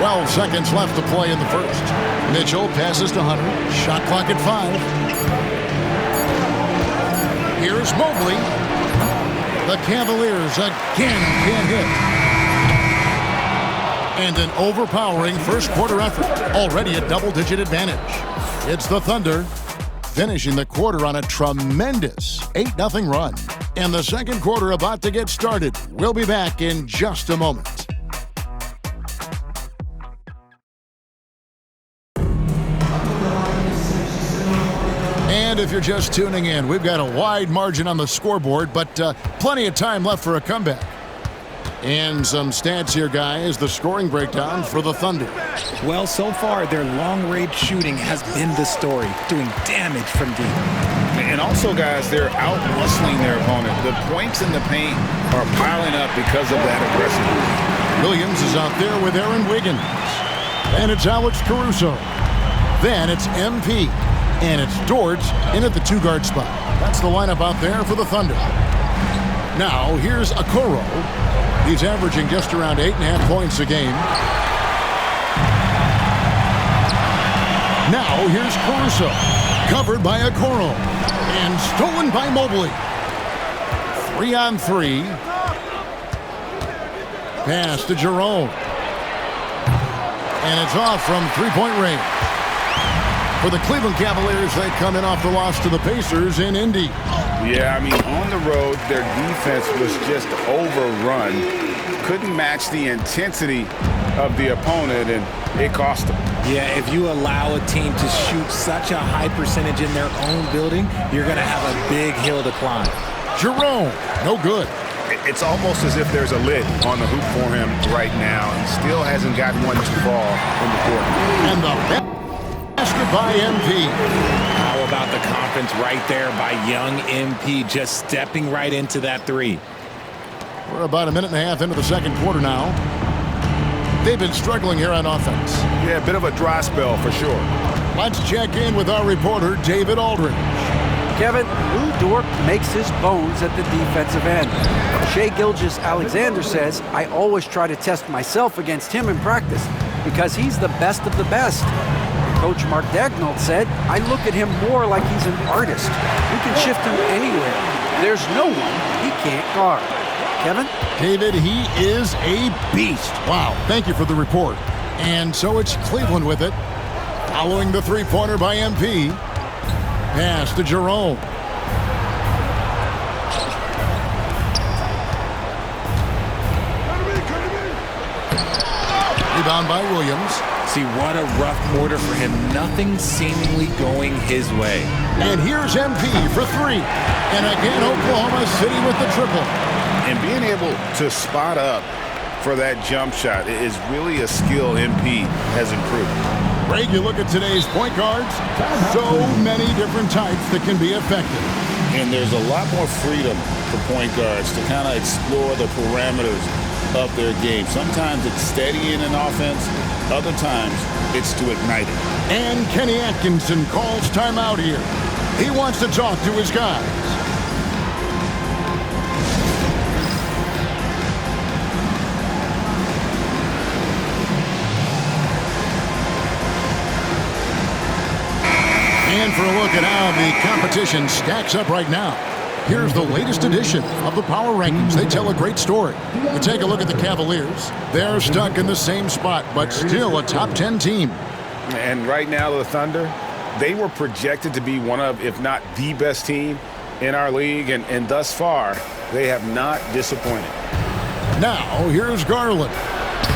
12 seconds left to play in the first. Mitchell passes to Hunter. Shot clock at 5. Here's Mobley. The Cavaliers again can't hit. And an overpowering first quarter effort. Already a double-digit advantage. It's the Thunder finishing the quarter on a tremendous 8-0 run. And the second quarter about to get started. We'll be back in just a moment. And if you're just tuning in, we've got a wide margin on the scoreboard, but plenty of time left for a comeback. And some stats here, guys, the scoring breakdown for the Thunder. Well, so far, their long-range shooting has been the story, doing damage from deep. And also, guys, they're out-muscling their opponent. The points in the paint are piling up because of that aggressiveness. Williams is out there with Aaron Wiggins. And it's Alex Caruso. Then it's MP. And it's Dort in at the 2-guard spot. That's the lineup out there for the Thunder. Now, here's Okoro. He's averaging just around 8.5 points a game. Now, here's Caruso. Covered by Okoro. And stolen by Mobley. 3-on-3. Pass to Jerome. And it's off from three-point range. For the Cleveland Cavaliers, they come in off the loss to the Pacers in Indy. Yeah, I mean, on the road, their defense was just overrun. Couldn't match the intensity of the opponent, and it cost them. Yeah, if you allow a team to shoot such a high percentage in their own building, you're going to have a big hill to climb. Jerome, no good. It's almost as if there's a lid on the hoop for him right now. He still hasn't gotten one to fall in the court. And the basket by MP. How about the confidence right there by young MP, just stepping right into that three. We're about a minute and a half into the second quarter now. They've been struggling here on offense. Yeah, a bit of a dry spell for sure. Let's check in with our reporter, David Aldridge. Kevin, Lou Dort makes his bones at the defensive end. Shai Gilgeous-Alexander says, I always try to test myself against him in practice because he's the best of the best. Coach Mark Daigneault said, I look at him more like he's an artist. You can shift him anywhere. There's no one he can't guard. Kevin? David, he is a beast. Wow, thank you for the report. And so it's Cleveland with it. Following the three-pointer by MP. Pass to Jerome. Rebound by Williams. See, what a rough quarter for him. Nothing seemingly going his way. And here's MP for three. And again, Oklahoma City with the triple. And being able to spot up for that jump shot is really a skill MP has improved. Greg, you look at today's point guards, so many different types that can be effective. And there's a lot more freedom for point guards to kind of explore the parameters of their game. Sometimes it's steadying an offense. Other times, it's to ignite it. And Kenny Atkinson calls timeout here. He wants to talk to his guys. And for a look at how the competition stacks up right now, here's the latest edition of the Power Rankings. They tell a great story. We take a look at the Cavaliers. They're stuck in the same spot, but still a top 10 team. And right now, the Thunder, they were projected to be one of, if not the best team in our league, and thus far, they have not disappointed. Now, here's Garland.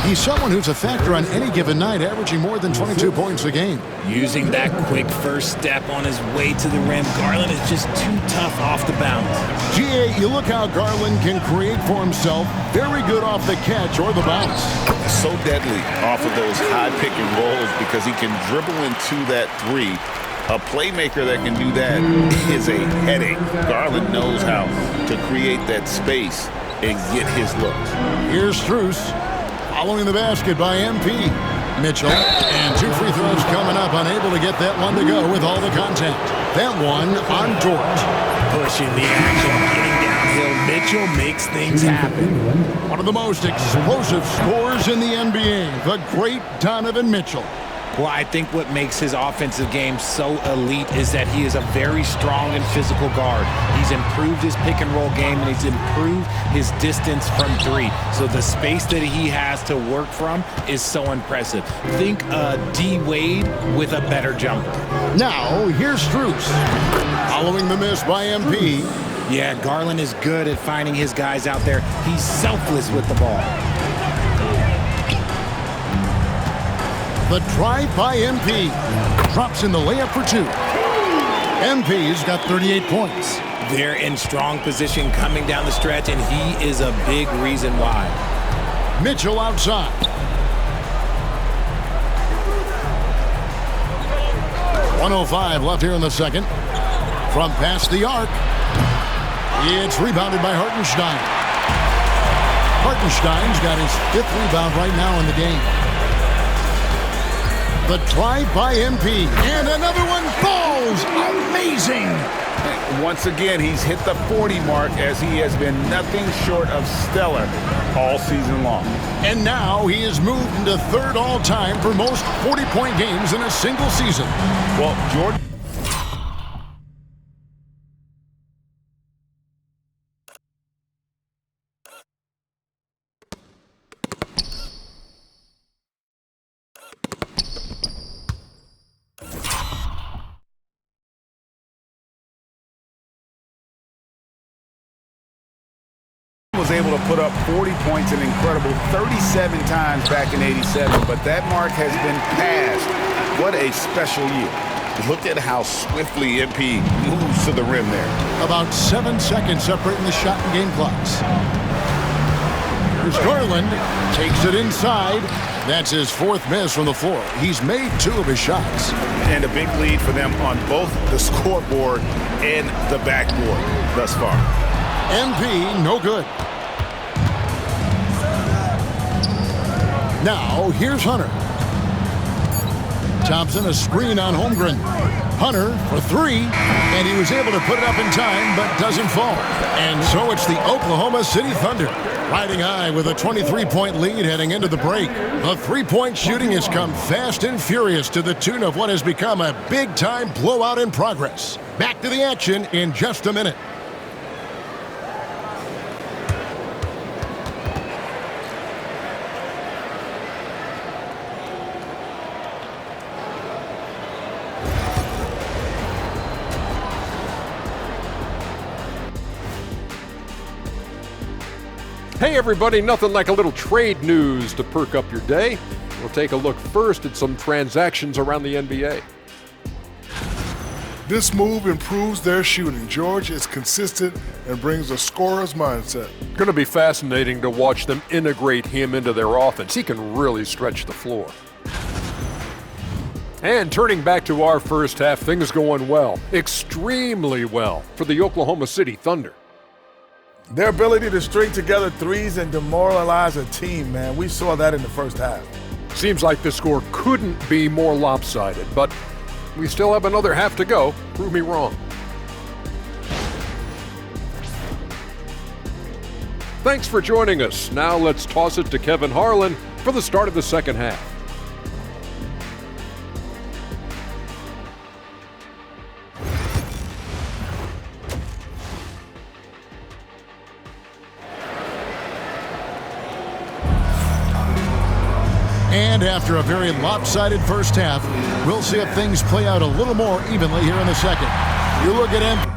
He's someone who's a factor on any given night, averaging more than 22 points a game. Using that quick first step on his way to the rim, Garland is just too tough off the bounce. GA, you look how Garland can create for himself. Very good off the catch or the bounce. So deadly off of those high pick and rolls because he can dribble into that three. A playmaker that can do that is a headache. Garland knows how to create that space and get his looks. Here's Strus. Following the basket by MP. Mitchell. And two free throws coming up. Unable to get that one to go with all the contact. That one on Dort. Pushing the action, getting downhill, Mitchell makes things happen. One of the most explosive scorers in the NBA, the great Donovan Mitchell. Well, I think what makes his offensive game so elite is that he is a very strong and physical guard. He's improved his pick-and-roll game, and he's improved his distance from three. So the space that he has to work from is so impressive. Think D. Wade with a better jumper. Now, here's Strus. Following the miss by MP. Yeah, Garland is good at finding his guys out there. He's selfless with the ball. The drive by MP. Drops in the layup for two. MP's got 38 points. They're in strong position coming down the stretch, and he is a big reason why. Mitchell outside. .105 left here in the second. From past the arc. It's rebounded by Hartenstein. Hartenstein's got his 5th rebound right now in the game. The drive by MP. And another one falls. Amazing. Once again, he's hit the 40 mark as he has been nothing short of stellar all season long. And now he has moved into 3rd all-time for most 40-point games in a single season. Well, Jordan. Was able to put up 40 points, an incredible 37 times back in '87, but that mark has been passed. What a special year. Look at how swiftly MP moves to the rim there. About 7 seconds separating the shot and game clocks. Here's Garland. Takes it inside. That's his 4th miss from the floor. He's made 2 of his shots. And a big lead for them on both the scoreboard and the backboard thus far. MP, no good. Now, here's Hunter. Thompson, a screen on Holmgren. Hunter for 3, and he was able to put it up in time, but doesn't fall. And so it's the Oklahoma City Thunder, riding high with a 23-point lead heading into the break. The 3-point shooting has come fast and furious to the tune of what has become a big-time blowout in progress. Back to the action in just a minute. Hey everybody, nothing like a little trade news to perk up your day. We'll take a look first at some transactions around the NBA. This move improves their shooting. George is consistent and brings a scorer's mindset. Going to be fascinating to watch them integrate him into their offense. He can really stretch the floor. And turning back to our first half, things going well, extremely well for the Oklahoma City Thunder. Their ability to string together threes and demoralize a team, man, we saw that in the first half. Seems like the score couldn't be more lopsided, but we still have another half to go. Prove me wrong. Thanks for joining us. Now let's toss it to Kevin Harlan for the start of the second half. And after a very lopsided first half, we'll see if things play out a little more evenly here in the second. You look at him.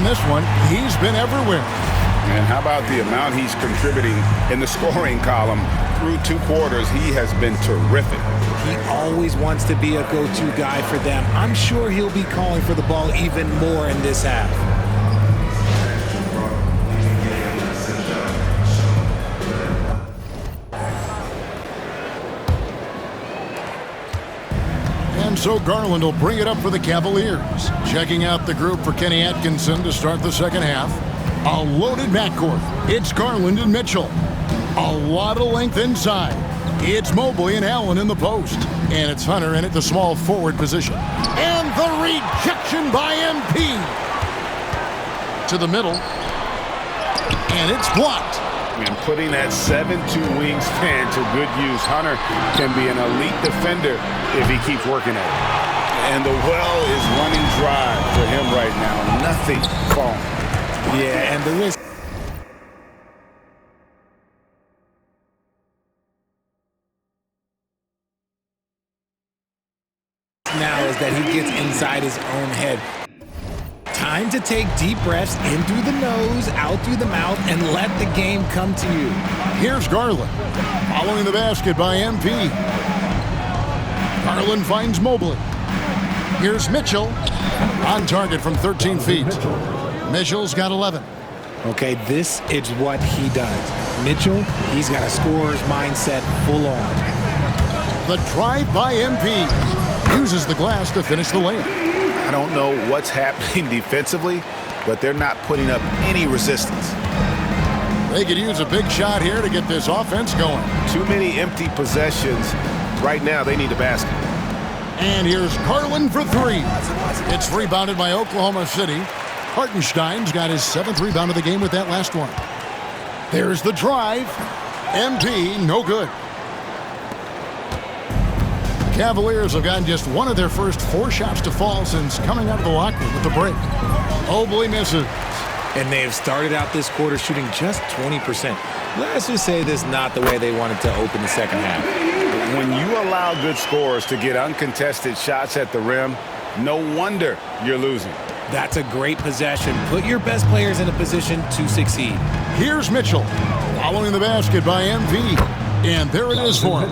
in this one, he's been everywhere. And how about the amount he's contributing in the scoring column through 2 quarters? He has been terrific. He always wants to be a go-to guy for them. I'm sure he'll be calling for the ball even more in this half. And so Garland will bring it up for the Cavaliers. Checking out the group for Kenny Atkinson to start the second half. A loaded backcourt. It's Garland and Mitchell. A lot of length inside. It's Mobley and Allen in the post. And it's Hunter in at the small forward position. And the rejection by MP. To the middle. And it's blocked. And putting that 7'2" wingspan to good use. Hunter can be an elite defender if he keeps working at it. And the well is running dry for him right now. Nothing falling. Yeah, and the risk now is that he gets inside his own head. Time to take deep breaths in through the nose, out through the mouth, and let the game come to you. Here's Garland. Following the basket by MP. Garland finds Mobley. Here's Mitchell. On target from 13 feet. Mitchell's got 11. Okay, this is what he does. Mitchell, he's got a scorer's mindset full on. The drive by MP. Uses the glass to finish the layup. I don't know what's happening defensively, but they're not putting up any resistance. They could use a big shot here to get this offense going. Too many empty possessions. Right now, they need a basket. And here's Garland for 3. It's rebounded by Oklahoma City. Hartenstein's got his 7th rebound of the game with that last one. There's the drive. MP, no good. Cavaliers have gotten just one of their first 4 shots to fall since coming out of the locker room with the break. Mobley misses. And they have started out this quarter shooting just 20%. Let's just say this is not the way they wanted to open the second half. When you allow good scorers to get uncontested shots at the rim, no wonder you're losing. That's a great possession. Put your best players in a position to succeed. Here's Mitchell. Following the basket by MP. And there it is for him.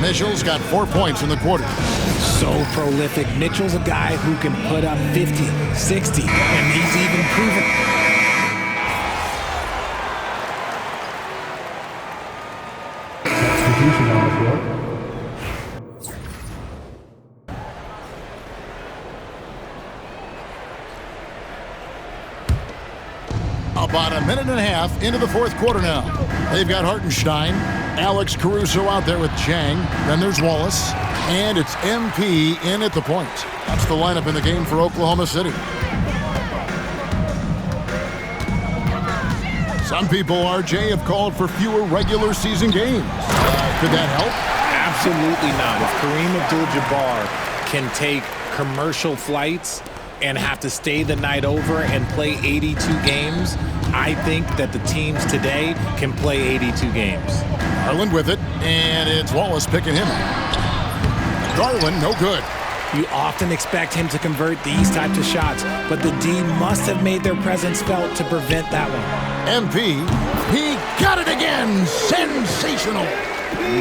Mitchell's got 4 points in the quarter. So prolific. Mitchell's a guy who can put up 50, 60, and he's even proven. Substitution on the floor. About a minute and a half into the 4th quarter now. They've got Hartenstein, Alex Caruso out there with Chang. Then there's Wallace. And it's MP in at the point. That's the lineup in the game for Oklahoma City. Some people, RJ, have called for fewer regular season games. Could that help? Absolutely not. If Kareem Abdul-Jabbar can take commercial flights and have to stay the night over and play 82 games, I think that the teams today can play 82 games. Garland with it, and it's Wallace picking him up. Garland, no good. You often expect him to convert these types of shots, but the D must have made their presence felt to prevent that one. MP, he got it again. Sensational.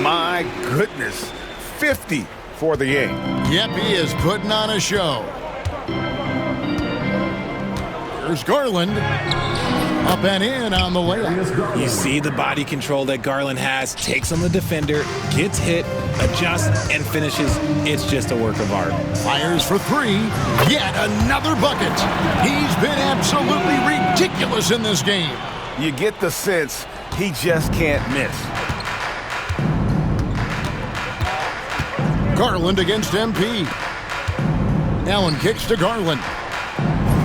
My goodness, 50 for the game. Yep, he is putting on a show. Here's Garland. Up and in on the layup. You see the body control that Garland has, takes on the defender, gets hit, adjusts, and finishes. It's just a work of art. Fires for 3. Yet another bucket. He's been absolutely ridiculous in this game. You get the sense he just can't miss. Garland against MP. Allen kicks to Garland.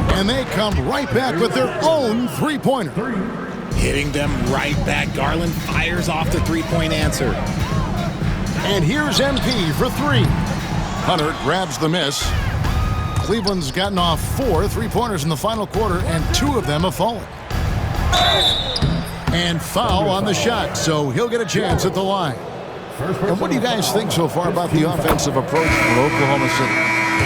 And they come right back with their own three-pointer. Hitting them right back. Garland fires off the three-point answer. And here's MP for 3. Hunter grabs the miss. Cleveland's gotten off 4 three-pointers in the final quarter, and 2 of them have fallen. And foul on the shot, so he'll get a chance at the line. And what do you guys think so far about the offensive approach for Oklahoma City?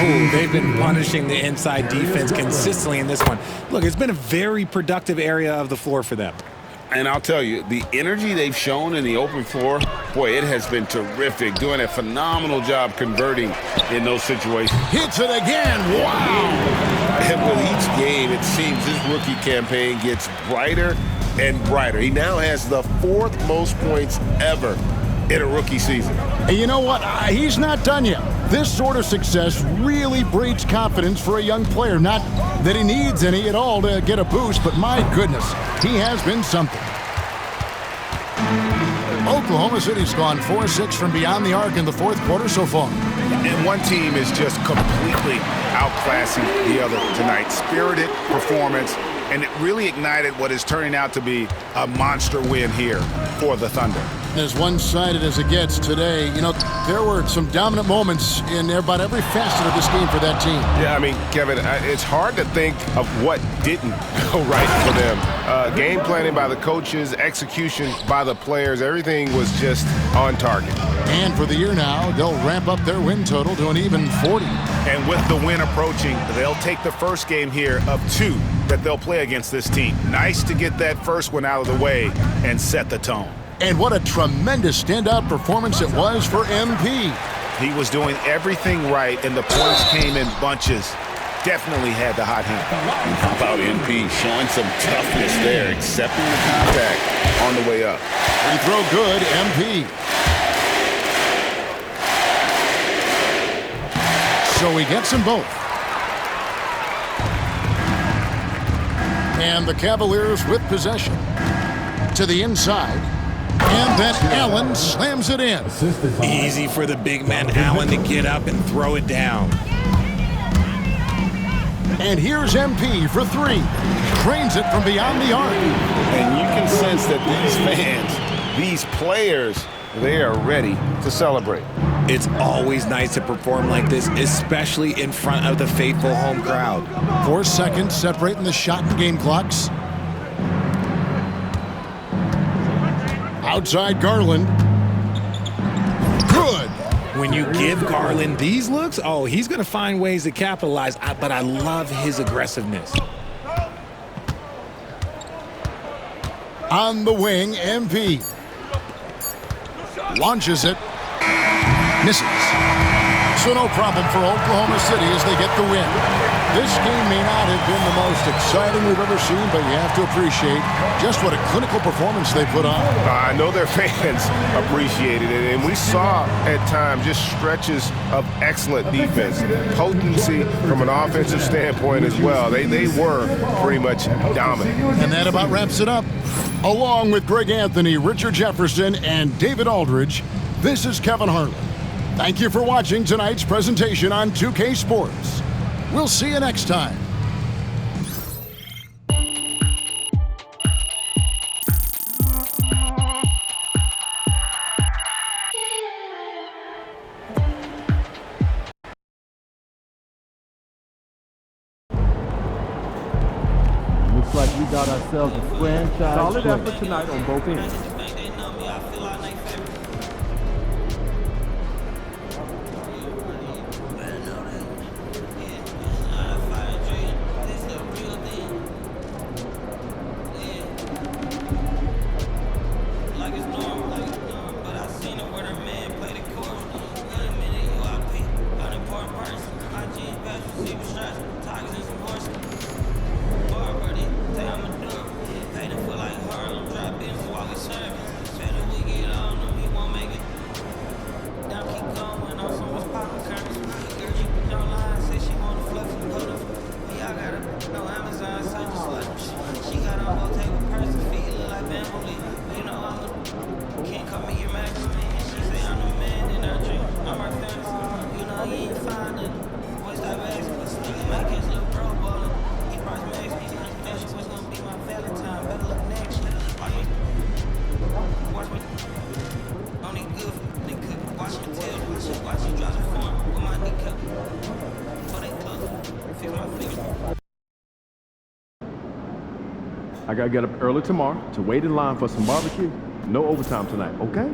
Ooh, they've been punishing the inside defense consistently in this one. Look, it's been a very productive area of the floor for them. And I'll tell you, the energy they've shown in the open floor, boy, it has been terrific. Doing a phenomenal job converting in those situations. Hits it again. Wow. And with each game, it seems this rookie campaign gets brighter and brighter. He now has the 4th most points ever in a rookie season. And you know what? He's not done yet. This sort of success really breeds confidence for a young player. Not that he needs any at all to get a boost, but my goodness, he has been something. Oklahoma City's gone 4-6 from beyond the arc in the 4th quarter so far. And one team is just completely outclassing the other tonight. Spirited performance, and it really ignited what is turning out to be a monster win here for the Thunder. As one-sided as it gets today, you know, there were some dominant moments in about every facet of this game for that team. Yeah, I mean, Kevin, it's hard to think of what didn't go right for them. Game planning by the coaches, execution by the players, everything was just on target. And for the year now, they'll ramp up their win total to an even 40. And with the win approaching, they'll take the first game here of 2 that they'll play against this team. Nice to get that first one out of the way and set the tone. And what a tremendous standout performance it was for MP. He was doing everything right, and the points came in bunches. Definitely had the hot hand. How about MP showing some toughness there, accepting the contact on the way up. Free throw good, MP. So he gets them both. And the Cavaliers with possession. To the inside. And then Allen slams it in. Easy for the big man Allen to get up and throw it down. And here's MP for 3. Drains it from beyond the arc. And you can sense that these fans, these players, they are ready to celebrate. It's always nice to perform like this, especially in front of the faithful home crowd. 4 seconds separating the shot and game clocks. Outside Garland. Good. When you give Garland these looks, oh, he's going to find ways to capitalize, but I love his aggressiveness. On the wing, MP. Launches it. Misses. So no problem for Oklahoma City as they get the win. This game may not have been the most exciting we've ever seen, but you have to appreciate just what a clinical performance they put on. I know their fans appreciated it, and we saw at times just stretches of excellent defense, potency from an offensive standpoint as well. They were pretty much dominant. And that about wraps it up. Along with Greg Anthony, Richard Jefferson, and David Aldridge, this is Kevin Harlan. Thank you for watching tonight's presentation on 2K Sports. We'll see you next time. Looks like we got ourselves a franchise. Solid effort tonight on both ends. I gotta get up early tomorrow to wait in line for some barbecue. No overtime tonight, okay?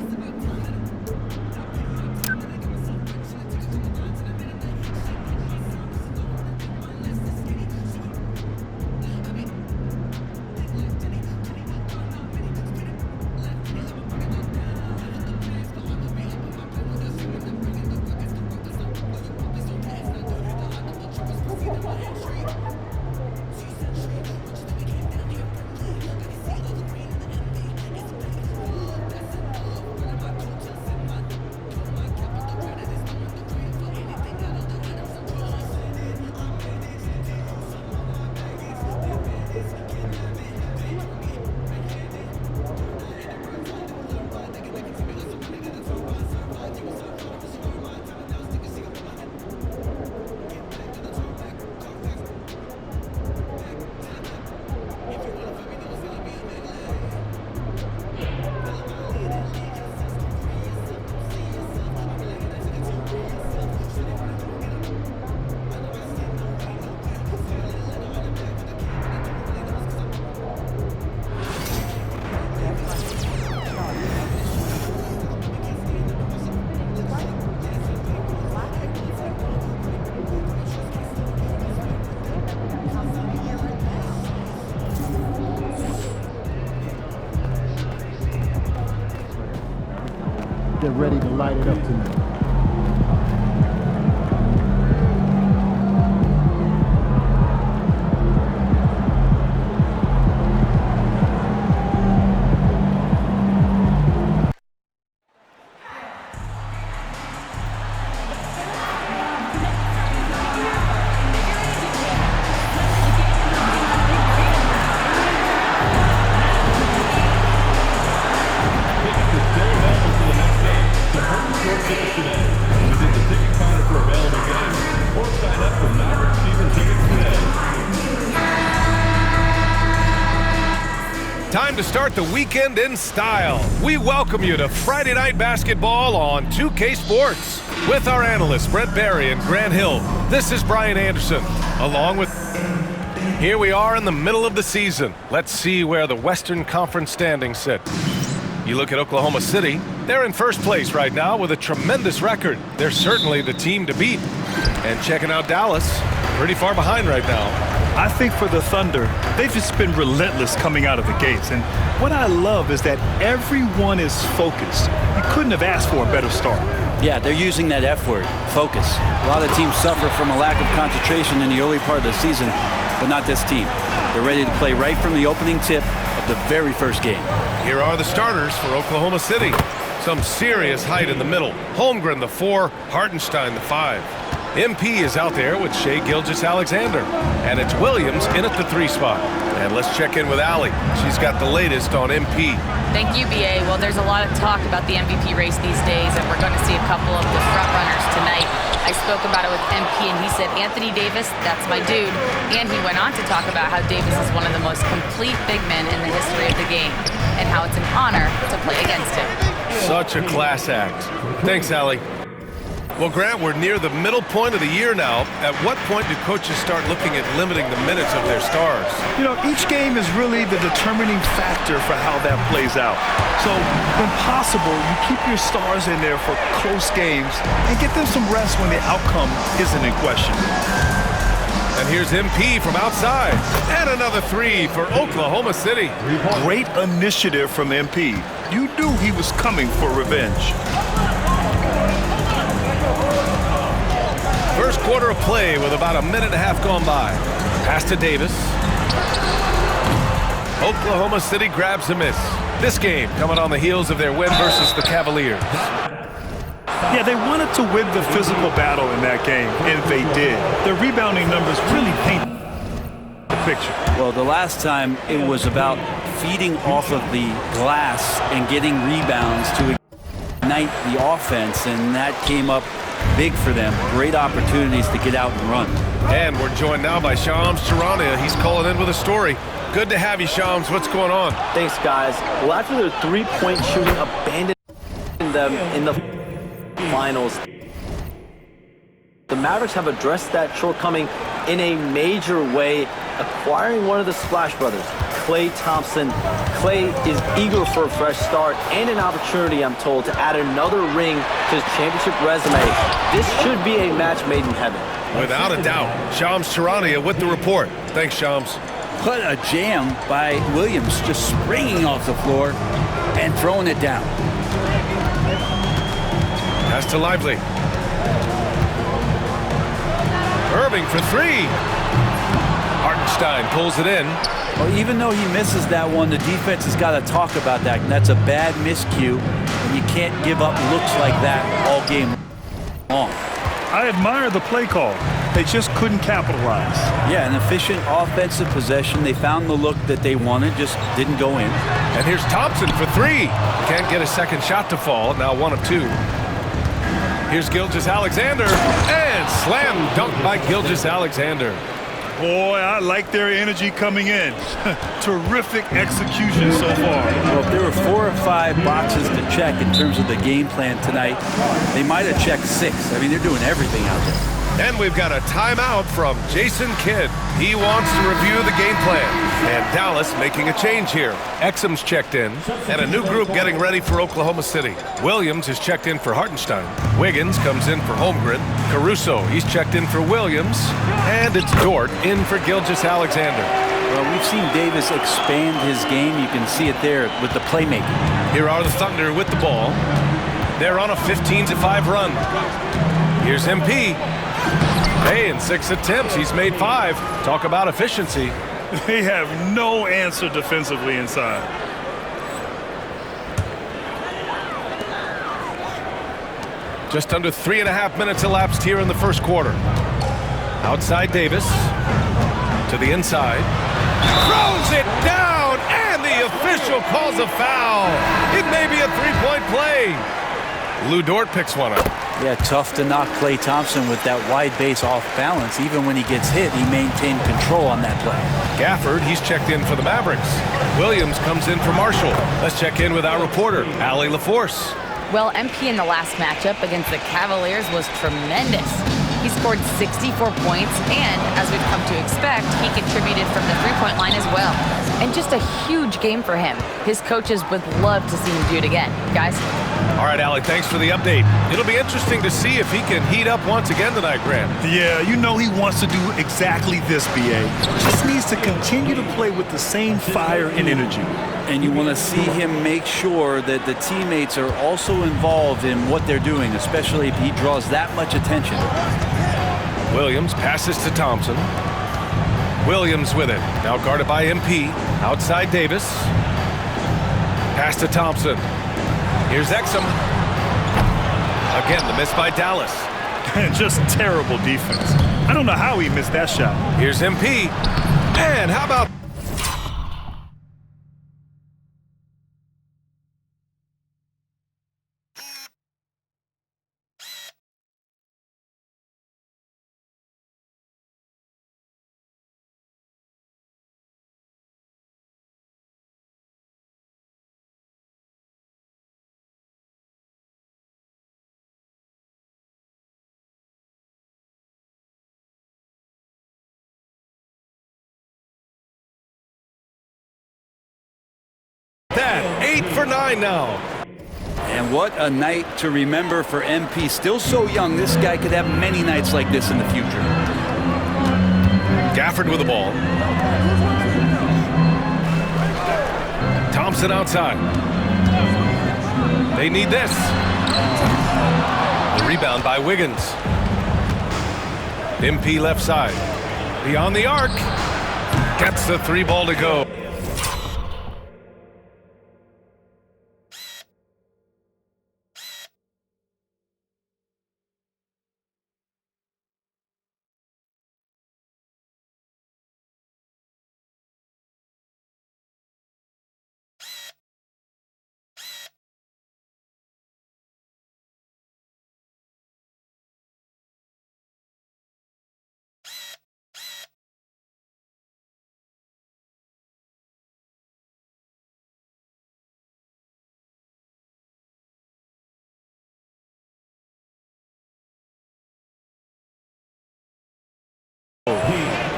light it up tonight. Time to start the weekend in style. We welcome you to Friday Night Basketball on 2K Sports. With our analysts Brent Barry and Grant Hill, this is Brian Anderson, along with... Here we are in the middle of the season. Let's see where the Western Conference standings sit. You look at Oklahoma City, they're in first place right now with a tremendous record. They're certainly the team to beat. And checking out Dallas, pretty far behind right now. I think for the Thunder, they've just been relentless coming out of the gates. And what I love is that everyone is focused. You couldn't have asked for a better start. Yeah, they're using that F word, focus. A lot of teams suffer from a lack of concentration in the early part of the season, but not this team. They're ready to play right from the opening tip of the very first game. Here are the starters for Oklahoma City. Some serious height in the middle. Holmgren, the 4, Hartenstein, the 5. MP is out there with Shai Gilgeous-Alexander. And it's Williams in at the 3 spot. And let's check in with Allie. She's got the latest on MP. Thank you, BA. Well, there's a lot of talk about the MVP race these days, and we're going to see a couple of the front runners tonight. I spoke about it with MP, and he said, Anthony Davis, that's my dude. And he went on to talk about how Davis is one of the most complete big men in the history of the game, and how it's an honor to play against him. Such a class act. Thanks, Allie. Well, Grant, we're near the middle point of the year now. At what point do coaches start looking at limiting the minutes of their stars? You know, each game is really the determining factor for how that plays out. So, when possible, you keep your stars in there for close games and get them some rest when the outcome isn't in question. And here's MP from outside. And another 3 for Oklahoma City. Great initiative from MP. You knew he was coming for revenge. First quarter of play with about a minute and a half gone by. Pass to Davis. Oklahoma City grabs a miss. This game coming on the heels of their win versus the Cavaliers. Yeah, they wanted to win the physical battle in that game, and they did. Their rebounding numbers really paint the picture. Well, the last time it was about feeding off of the glass and getting rebounds to ignite the offense, and that came up big for them. Great opportunities to get out and run. And we're joined now by Shams Charania. He's calling in with a story. Good to have you, Shams. What's going on? Thanks, guys. Well, after their three-point shooting abandoned them in the finals, the Mavericks have addressed that shortcoming in a major way, acquiring one of the Splash Brothers, Klay Thompson. Klay is eager for a fresh start and an opportunity, I'm told, to add another ring to his championship resume. This should be a match made in heaven. Without a doubt. Shams Charania with the report. Thanks, Shams. What a jam by Williams, just springing off the floor and throwing it down. Pass to Lively. Irving for 3. Hartenstein pulls it in. Well, even though he misses that one, the defense has got to talk about that. And that's a bad miscue. You can't give up looks like that all game long. I admire the play call. They just couldn't capitalize. Yeah, an efficient offensive possession. They found the look that they wanted, just didn't go in. And here's Thompson for 3. Can't get a second shot to fall. Now 1 of 2. Here's Gilgeous-Alexander. And slam dunk by Gilgeous-Alexander. Boy, I like their energy coming in. Terrific execution so far. Well, if there were 4 or 5 boxes to check in terms of the game plan tonight, they might have checked 6. I mean, they're doing everything out there. And we've got a timeout from Jason Kidd. He wants to review the game plan. And Dallas making a change here. Exum's checked in, and a new group getting ready for Oklahoma City. Williams is checked in for Hartenstein. Wiggins comes in for Holmgren. Caruso, he's checked in for Williams. And it's Dort in for Gilgeous-Alexander. Well, we've seen Davis expand his game. You can see it there with the playmaking. Here are the Thunder with the ball. They're on a 15-5 run. Here's MP. Hey, in 6 attempts, he's made 5. Talk about efficiency. They have no answer defensively inside. Just under 3.5 minutes elapsed here in the first quarter. Outside Davis. To the inside. Throws it down, and the official calls a foul. It may be a 3-point play. Lou Dort picks one up. Yeah, tough to knock Klay Thompson with that wide base off balance. Even when he gets hit, he maintained control on that play. Gafford, he's checked in for the Mavericks. Williams comes in for Marshall. Let's check in with our reporter, Allie LaForce. Well, MP in the last matchup against the Cavaliers was tremendous. He scored 64 points, and as we've come to expect, he contributed from the three-point line as well. And just a huge game for him. His coaches would love to see him do it again. Guys? All right, Allie, thanks for the update. It'll be interesting to see if he can heat up once again tonight, Grant. Yeah, you know he wants to do exactly this, BA. Just needs to continue to play with the same fire and energy. And you want to see him make sure that the teammates are also involved in what they're doing, especially if he draws that much attention. Williams passes to Thompson. Williams with it. Now guarded by MP. Outside Davis. Pass to Thompson. Here's Exum. Again, the miss by Dallas. Just terrible defense. I don't know how he missed that shot. Here's MP. And how about... that? 8 for 9 now. And what a night to remember for MP. Still so young, this guy could have many nights like this in the future. Gafford with the ball. Thompson outside. They need this. The rebound by Wiggins. MP left side. Beyond the arc. Gets the 3 ball to go.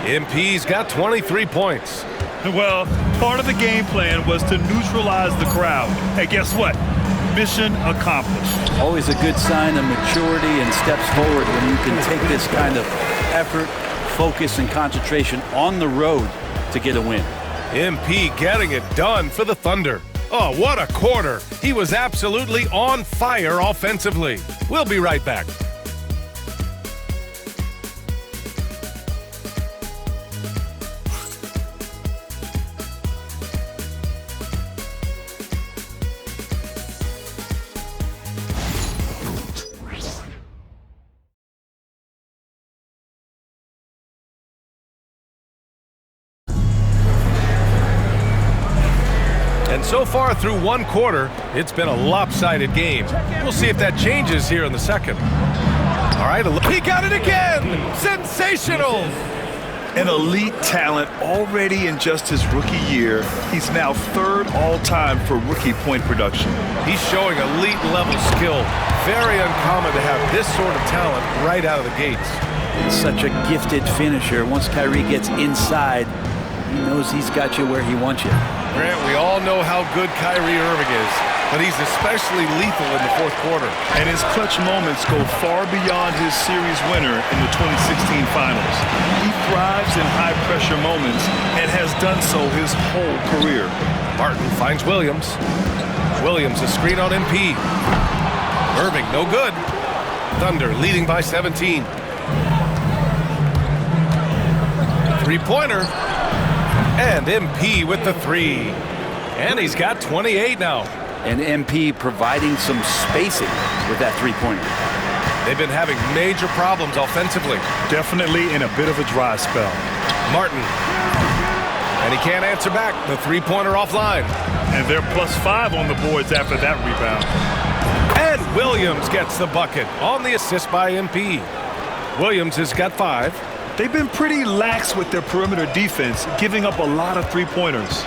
MP's got 23 points. Well, part of the game plan was to neutralize the crowd. Hey, guess what? Mission accomplished. Always a good sign of maturity and steps forward when you can take this kind of effort, focus, and concentration on the road to get a win. MP getting it done for the Thunder. Oh, what a quarter. He was absolutely on fire offensively. We'll be right back. And so far through one quarter, it's been a lopsided game. We'll see if that changes here in the second. All right, he got it again! Sensational! An elite talent already in just his rookie year. He's now 3rd all-time for rookie point production. He's showing elite level skill. Very uncommon to have this sort of talent right out of the gates. He's such a gifted finisher. Once Kyrie gets inside, he knows he's got you where he wants you. Grant, we all know how good Kyrie Irving is, but he's especially lethal in the fourth quarter. And his clutch moments go far beyond his series winner in the 2016 finals. He thrives in high-pressure moments and has done so his whole career. Martin finds Williams. Williams, a screen on MP. Irving, no good. Thunder leading by 17. Three-pointer. And MP with the three. And he's got 28 now. And MP providing some spacing with that three-pointer. They've been having major problems offensively. Definitely in a bit of a dry spell. Martin. And he can't answer back. The three-pointer offline. And they're +5 on the boards after that rebound. And Williams gets the bucket on the assist by MP. Williams has got 5. They've been pretty lax with their perimeter defense, giving up a lot of three-pointers.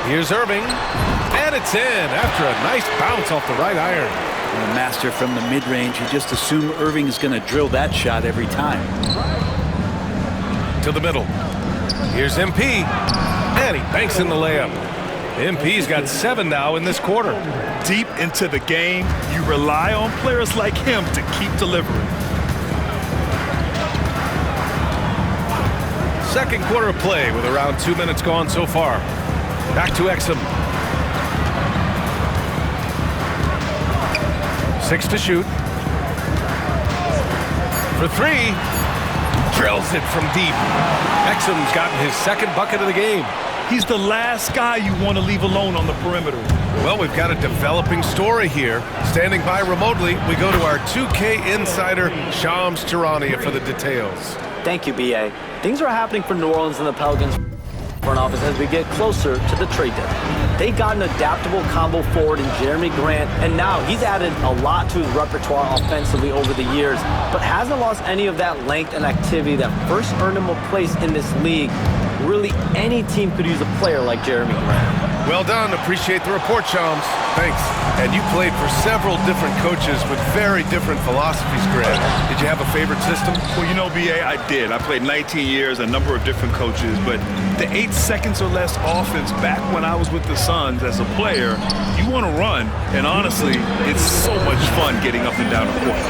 Here's Irving. And it's in after a nice bounce off the right iron. And a master from the mid-range. You just assume Irving is going to drill that shot every time. To the middle. Here's MP. And he banks in the layup. MP's got 7 now in this quarter. Deep into the game, you rely on players like him to keep delivering. Second quarter of play with around 2 minutes gone so far. Back to Exum. 6 to shoot. For 3. Drills it from deep. Exum's gotten his second bucket of the game. He's the last guy you want to leave alone on the perimeter. Well, we've got a developing story here. Standing by remotely, we go to our 2K insider, Shams Charania, for the details. Thank you, B.A. Things are happening for New Orleans and the Pelicans front office as we get closer to the trade deadline. They got an adaptable combo forward in Jeremy Grant, and now he's added a lot to his repertoire offensively over the years, but hasn't lost any of that length and activity that first earned him a place in this league. Really, any team could use a player like Jeremy Grant. Well done. Appreciate the report, Shams. Thanks. And you played for several different coaches with very different philosophies, Grant. Did you have a favorite system? Well, you know, B.A., I did. I played 19 years, a number of different coaches, but the 8 seconds or less offense back when I was with the Suns as a player, you want to run, and honestly, it's so much fun getting up and down the court.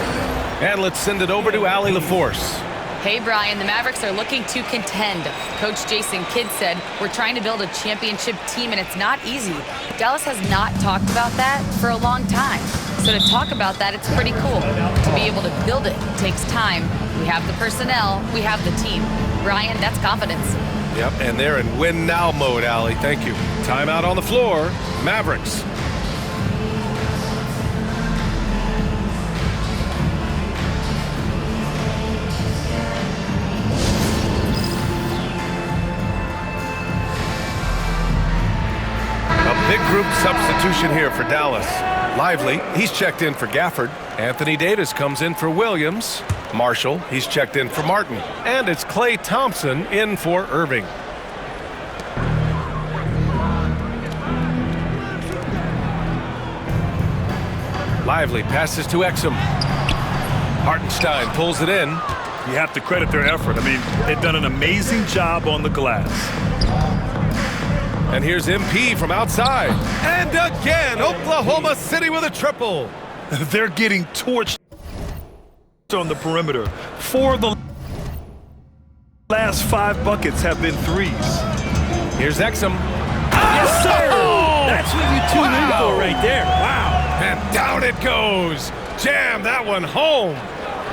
And let's send it over to Allie LaForce. Hey, Brian, the Mavericks are looking to contend. Coach Jason Kidd said, we're trying to build a championship team, and it's not easy. Dallas has not talked about that for a long time. So to talk about that, it's pretty cool. To be able to build it takes time. We have the personnel, we have the team. Brian, that's confidence. Yep, and they're in win now mode, Allie. Thank you. Timeout on the floor. Mavericks. Big group substitution here for Dallas. Lively, he's checked in for Gafford. Anthony Davis comes in for Williams. Marshall, he's checked in for Martin. And it's Klay Thompson in for Irving. Lively passes to Exum. Hartenstein pulls it in. You have to credit their effort. I mean, they've done an amazing job on the glass. And here's MP from outside. And again, Oklahoma City with a triple. They're getting torched on the perimeter. 4 of the last 5 buckets have been threes. Here's Exum. Yes, sir! That's what you tune in for right there. Wow. And down it goes. Jam that one home.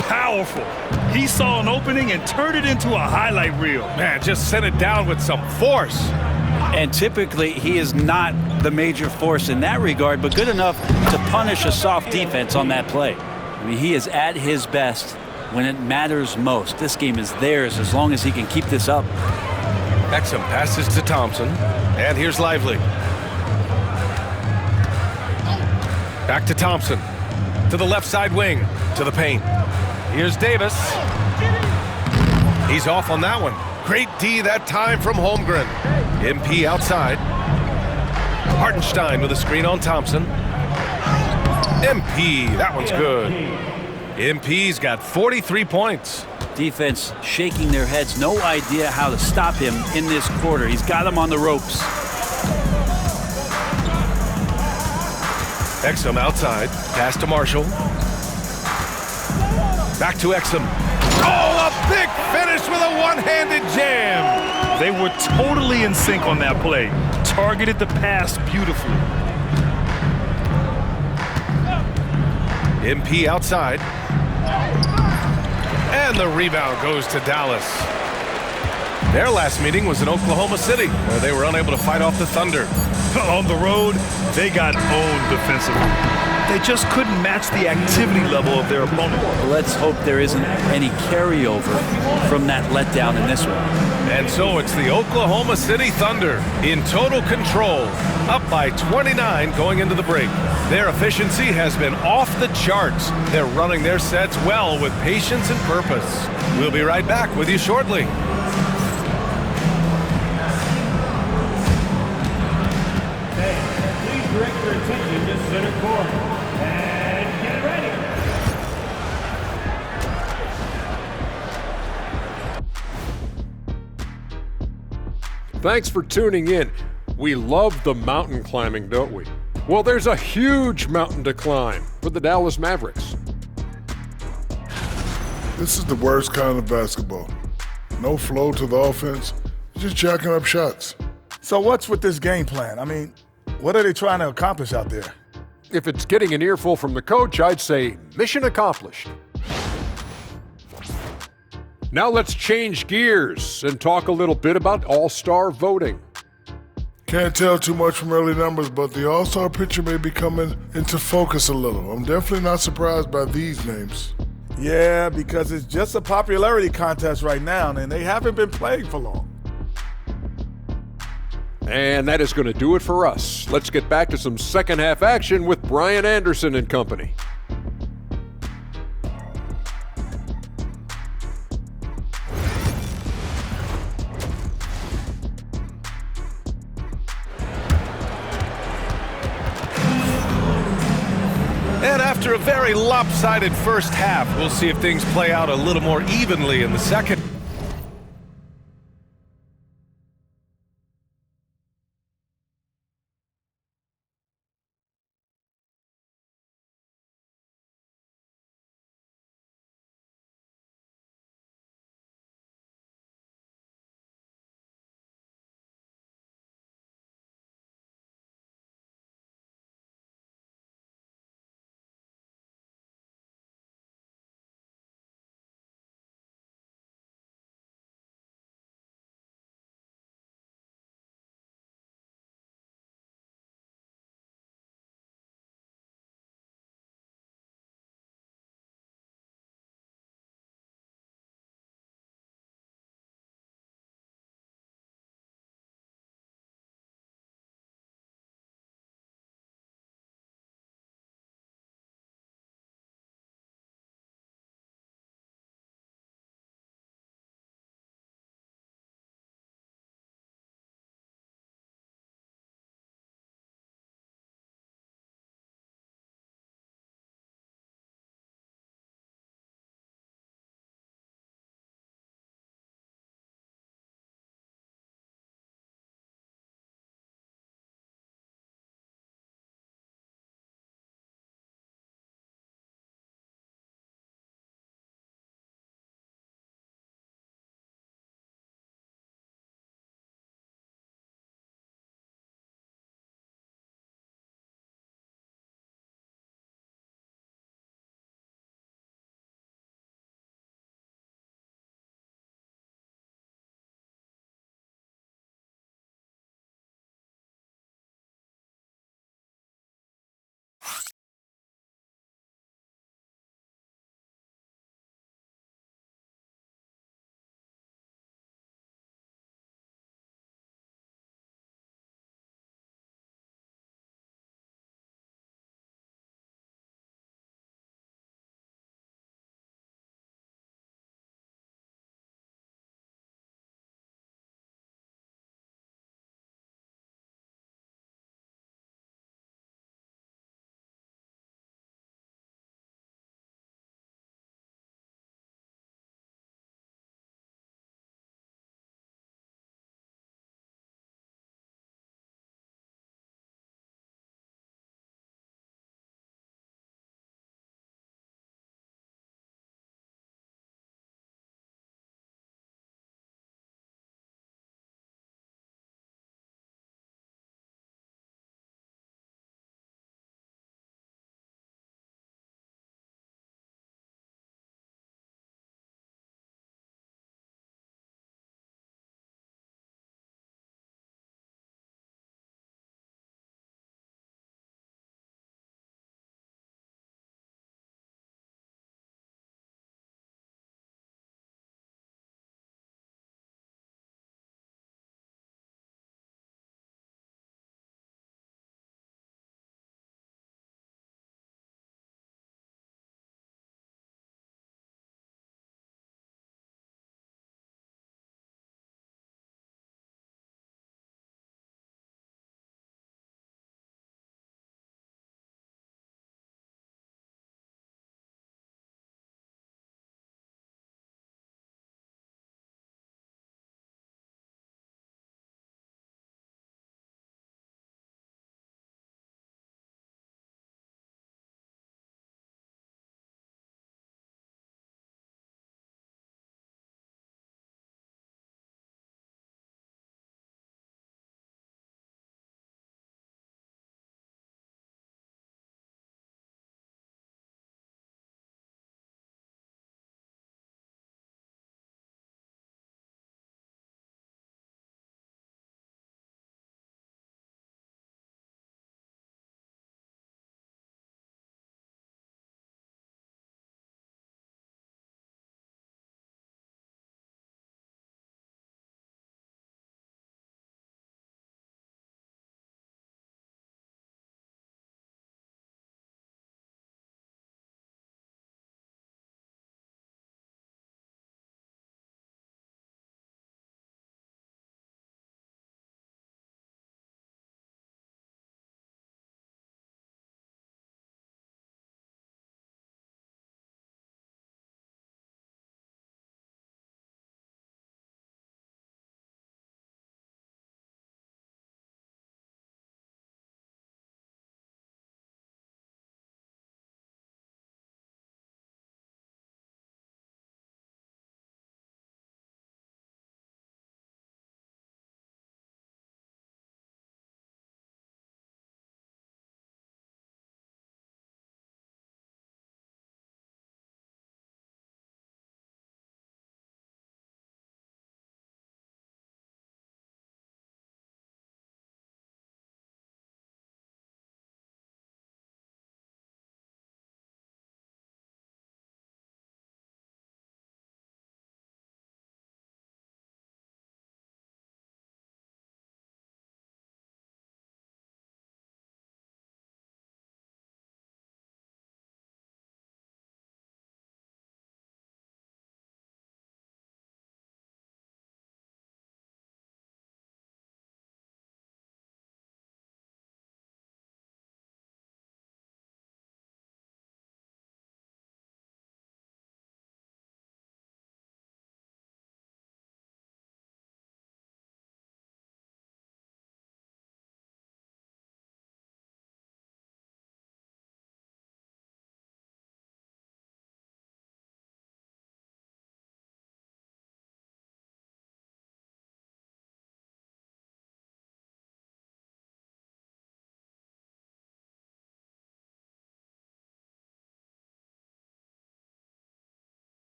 Powerful. He saw an opening and turned it into a highlight reel. Man, just sent it down with some force. And typically, he is not the major force in that regard, but good enough to punish a soft defense on that play. I mean, he is at his best when it matters most. This game is theirs as long as he can keep this up. Exum passes to Thompson, and here's Lively. Back to Thompson, to the left side wing, to the paint. Here's Davis. He's off on that one. Great D that time from Holmgren. MP outside. Hartenstein with a screen on Thompson. MP, that one's good. MP's got 43 points. Defense shaking their heads, no idea how to stop him in this quarter. He's got him on the ropes. Exum outside, pass to Marshall. Back to Exum. Oh, a big finish with a one-handed jam. They were totally in sync on that play. Targeted the pass beautifully. MP outside. And the rebound goes to Dallas. Their last meeting was in Oklahoma City, where they were unable to fight off the Thunder. On the road, they got owned defensively. They just couldn't match the activity level of their opponent. Let's hope there isn't any carryover from that letdown in this one. And so it's the Oklahoma City Thunder in total control, up by 29 going into the break. Their efficiency has been off the charts. They're running their sets well with patience and purpose. We'll be right back with you shortly. Please direct your attention to center court. And get ready. Thanks for tuning in. We love the mountain climbing, don't we? Well, there's a huge mountain to climb for the Dallas Mavericks. This is the worst kind of basketball. No flow to the offense, just jacking up shots. So what's with this game plan? I mean, what are they trying to accomplish out there? If it's getting an earful from the coach, I'd say mission accomplished. Now let's change gears and talk a little bit about All-Star voting. Can't tell too much from early numbers, but the All-Star picture may be coming into focus a little. I'm definitely not surprised by these names. Yeah, because it's just a popularity contest right now, and they haven't been playing for long. And that is going to do it for us. Let's get back to some second half action with Brian Anderson and company. And after a very lopsided first half, we'll see if things play out a little more evenly in the second.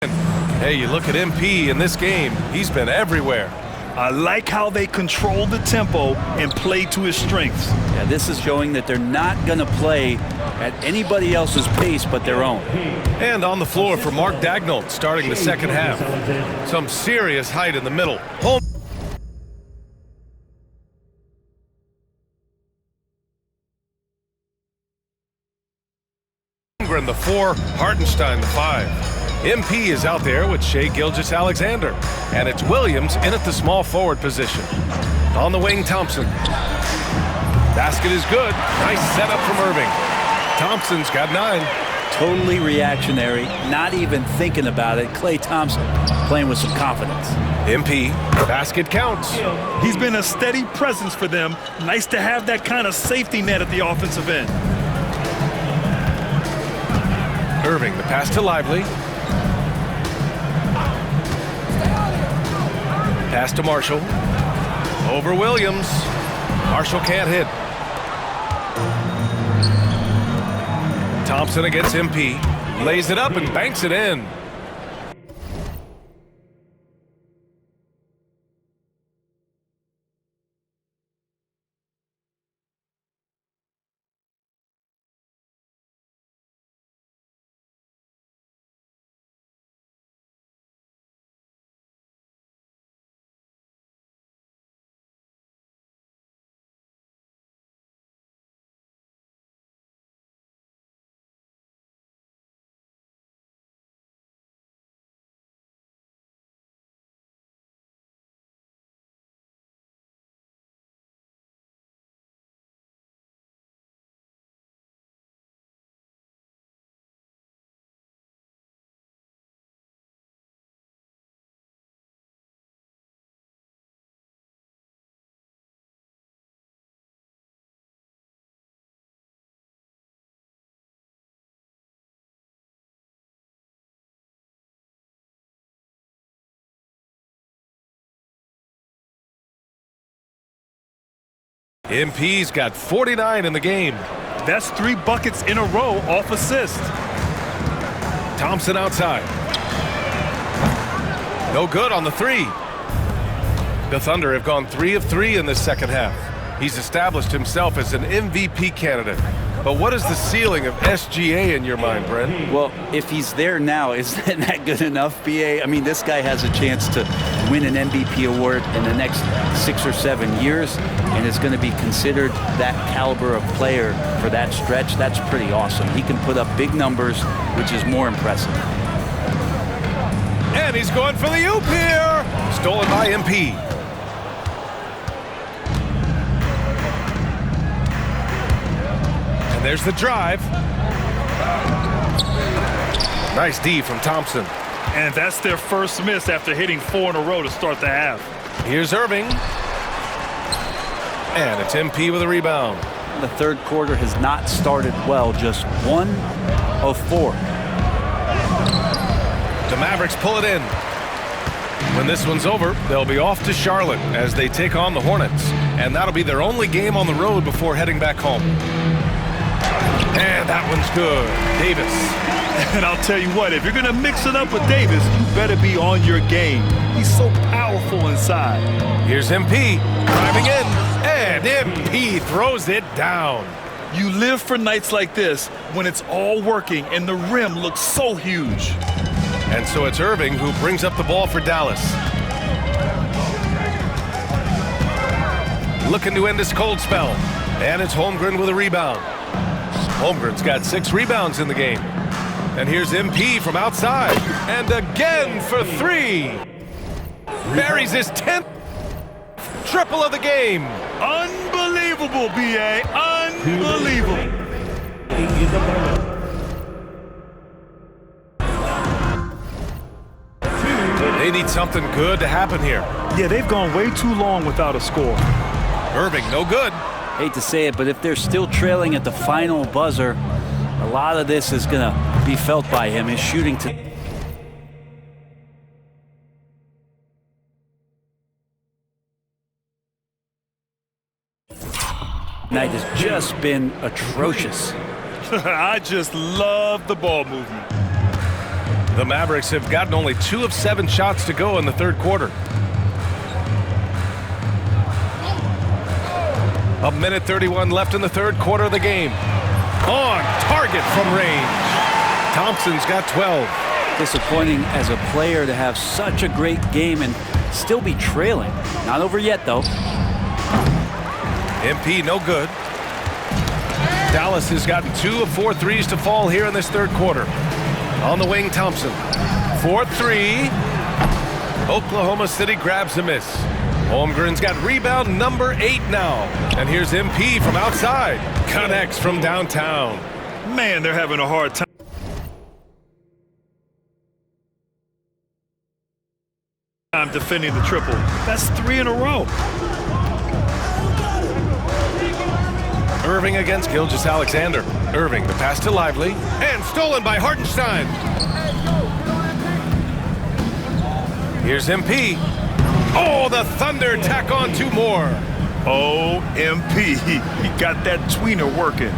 Hey, you look at MP in this game, he's been everywhere. I like how they control the tempo and play to his strengths. Yeah, this is showing that they're not going to play at anybody else's pace but their own. And on the floor for Mark Daigneault starting the second half. Some serious height in the middle. Holmgren the 4, Hartenstein the 5. MP is out there with Shai Gilgeous-Alexander, and it's Williams in at the small forward position. On the wing, Thompson. Basket is good. Nice setup from Irving. Thompson's got 9. Totally reactionary, not even thinking about it. Klay Thompson playing with some confidence. MP, basket counts. He's been a steady presence for them. Nice to have that kind of safety net at the offensive end. Irving, the pass to Lively. Pass to Marshall. Over Williams. Marshall can't hit. Thompson against MP. Lays it up and banks it in. MP's got 49 in the game. That's 3 buckets in a row off assist. Thompson outside. No good on the 3. The Thunder have gone 3 of 3 in this second half. He's established himself as an MVP candidate. But what is the ceiling of SGA in your mind, Brent? Well, if he's there now, isn't that good enough, BA? I mean, this guy has a chance to win an MVP award in the next 6 or 7 years, and is going to be considered that caliber of player for that stretch. That's pretty awesome. He can put up big numbers, which is more impressive. And he's going for the oop here. Stolen by MP. And there's the drive. Nice D from Thompson. And that's their first miss after hitting 4 in a row to start the half. Here's Irving. And it's MP with a rebound. The third quarter has not started well, just 1 of 4. The Mavericks pull it in. When this one's over, they'll be off to Charlotte as they take on the Hornets. And that'll be their only game on the road before heading back home. And that one's good. Davis. And I'll tell you what, if you're going to mix it up with Davis, you better be on your game. He's so powerful inside. Here's MP driving in, and MP throws it down. You live for nights like this when it's all working and the rim looks so huge. And so it's Irving who brings up the ball for Dallas. Looking to end this cold spell. And it's Holmgren with a rebound. Holmgren's got 6 rebounds in the game. And here's MP from outside. And again for 3. Buries his 10th triple of the game. Unbelievable, BA. Unbelievable. They need something good to happen here. Yeah, they've gone way too long without a score. Irving, no good. Hate to say it, but if they're still trailing at the final buzzer, a lot of this is going to be felt by him. His shooting tonight has just been atrocious. I just love the ball movement. The Mavericks have gotten only 2 of 7 shots to go in the third quarter. A minute 31 left in the third quarter of the game. On target from range. Thompson's got 12. Disappointing as a player to have such a great game and still be trailing. Not over yet, though. MP no good. Dallas has gotten 2 of 4 threes to fall here in this third quarter. On the wing, Thompson. 4-3. Oklahoma City grabs a miss. Holmgren's got rebound number 8 now. And here's MP from outside. Connects from downtown. Man, they're having a hard time defending the triple. That's 3 in a row. Irving against Gilgeous-Alexander. Irving, the pass to Lively. And stolen by Hartenstein. Here's MP. Oh, the Thunder tack on 2 more. Oh, MP. He got that tweener working.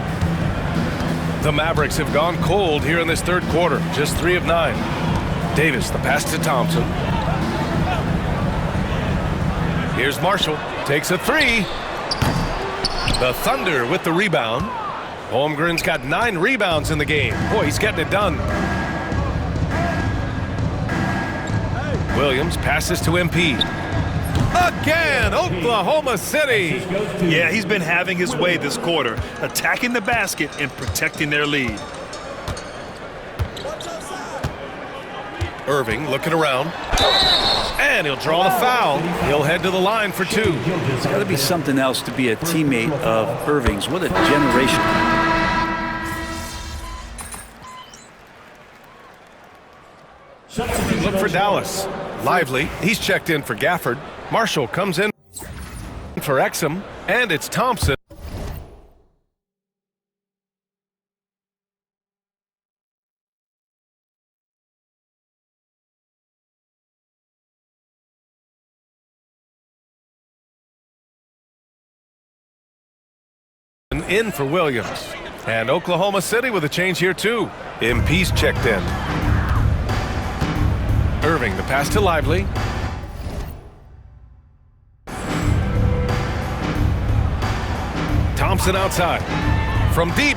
The Mavericks have gone cold here in this third quarter. Just 3 of 9. Davis, the pass to Thompson. Here's Marshall. Takes a 3. The Thunder with the rebound. Holmgren's got 9 rebounds in the game. Boy, he's getting it done. Williams passes to MP. Again, Oklahoma City. Yeah, he's been having his way this quarter, attacking the basket and protecting their lead. Irving looking around. And he'll draw the foul. He'll head to the line for 2. It's got to be something else to be a teammate of Irving's. What a generation. Look for Dallas. Lively. He's checked in for Gafford. Marshall comes in for Exum. And it's Thompson. In for Williams. And Oklahoma City with a change here too. MP's checked in. Irving, the pass to Lively. Thompson outside. From deep.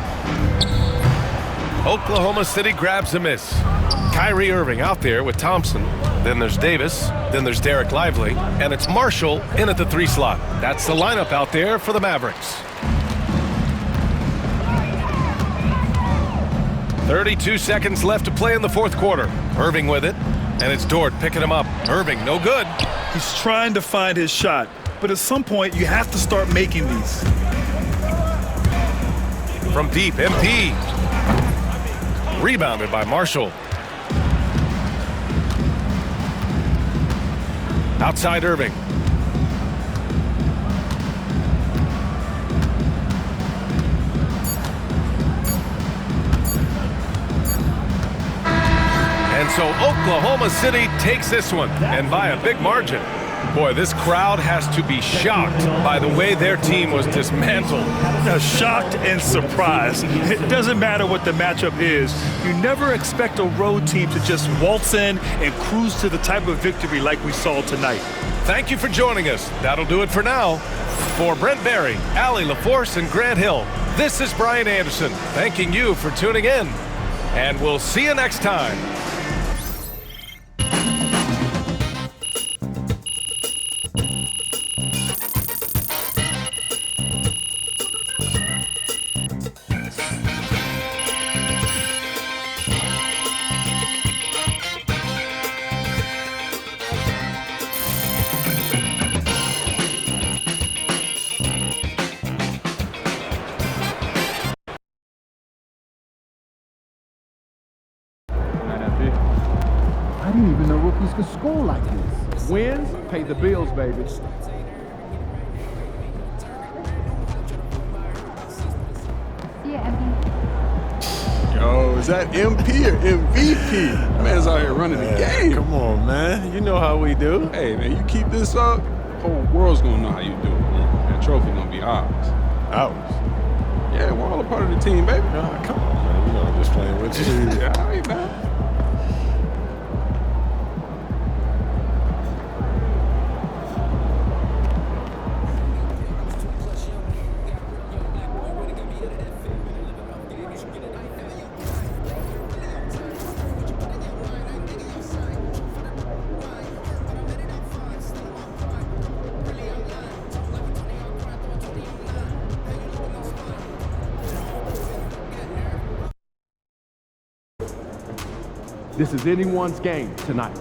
Oklahoma City grabs a miss. Kyrie Irving out there with Thompson. Then there's Davis. Then there's Derek Lively. And it's Marshall in at the 3 slot. That's the lineup out there for the Mavericks. 32 seconds left to play in the fourth quarter. Irving with it, and it's Dort picking him up. Irving, no good. He's trying to find his shot, but at some point you have to start making these. From deep, MP. Rebounded by Marshall. Outside Irving. And so Oklahoma City takes this one, and by a big margin. Boy, this crowd has to be shocked by the way their team was dismantled. Shocked and surprised. It doesn't matter what the matchup is. You never expect a road team to just waltz in and cruise to the type of victory like we saw tonight. Thank you for joining us. That'll do it for now. For Brent Barry, Allie LaForce, and Grant Hill, this is Brian Anderson thanking you for tuning in. And we'll see you next time. I didn't even know rookies could score like this. Wins pay the bills, baby. Yo, is that MP or MVP? Man's out here running the game. Come on, man. You know how we do. Hey, man, you keep this up, the whole world's gonna know how you do it, man. That trophy gonna be ours. Ours? Yeah, we're all a part of the team, baby. Come on, man. You know I'm just playing with you. Yeah, all right, man. This is anyone's game tonight.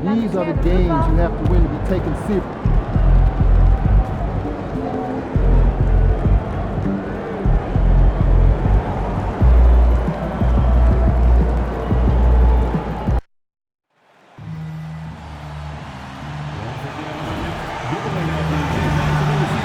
These are the games you have to win to be taken serious.